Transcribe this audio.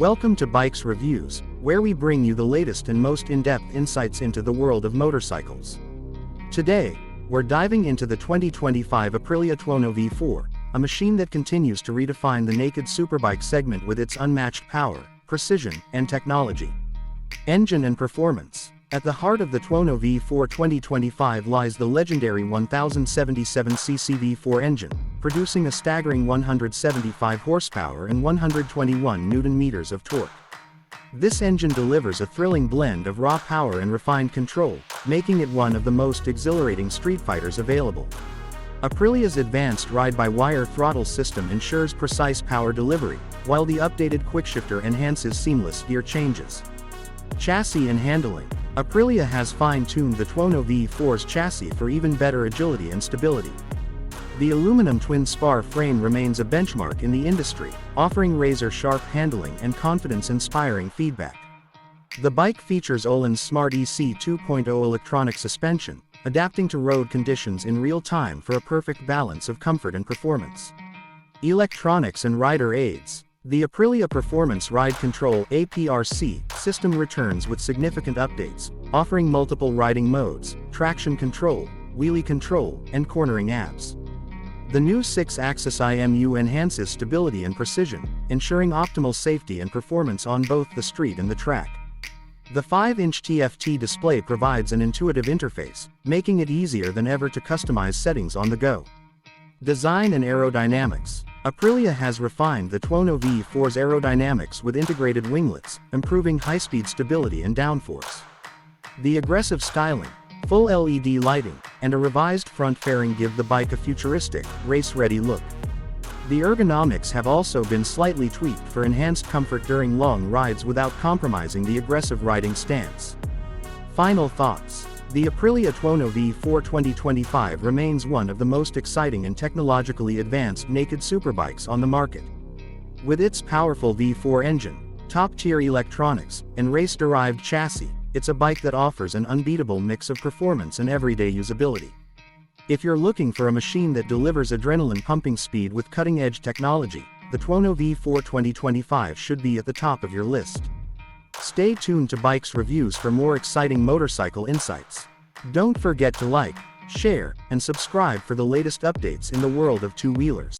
Welcome to Bikes Reviews, where we bring you the latest and most in-depth insights into the world of motorcycles. Today, we're diving into the 2025 Aprilia Tuono V4, a machine that continues to redefine the naked superbike segment with its unmatched power, precision, and technology. Engine and performance. At the heart of the Tuono V4 2025 lies the legendary 1077cc V4 engine, producing a staggering 175 horsepower and 121 Nm of torque. This engine delivers a thrilling blend of raw power and refined control, making it one of the most exhilarating Streetfighters available. Aprilia's advanced ride-by-wire throttle system ensures precise power delivery, while the updated quickshifter enhances seamless gear changes. Chassis and handling. Aprilia has fine-tuned the Tuono V4's chassis for even better agility and stability. The aluminum twin-spar frame remains a benchmark in the industry, offering razor-sharp handling and confidence-inspiring feedback. The bike features Öhlins Smart EC 2.0 electronic suspension, adapting to road conditions in real time for a perfect balance of comfort and performance. Electronics and rider aids. The Aprilia Performance Ride Control (APRC) system returns with significant updates, offering multiple riding modes, traction control, wheelie control, and cornering apps. The new 6-axis IMU enhances stability and precision, ensuring optimal safety and performance on both the street and the track. The 5-inch TFT display provides an intuitive interface, making it easier than ever to customize settings on the go. Design and aerodynamics. Aprilia has refined the Tuono V4's aerodynamics with integrated winglets, improving high-speed stability and downforce. The aggressive styling, full LED lighting, and a revised front fairing give the bike a futuristic, race-ready look. The ergonomics have also been slightly tweaked for enhanced comfort during long rides without compromising the aggressive riding stance. Final thoughts. The Aprilia Tuono V4 2025 remains one of the most exciting and technologically advanced naked superbikes on the market. With its powerful V4 engine, top-tier electronics, and race-derived chassis, it's a bike that offers an unbeatable mix of performance and everyday usability. If you're looking for a machine that delivers adrenaline-pumping speed with cutting-edge technology, the Tuono V4 2025 should be at the top of your list. Stay tuned to Bikes Reviews for more exciting motorcycle insights. Don't forget to like, share, and subscribe for the latest updates in the world of two-wheelers.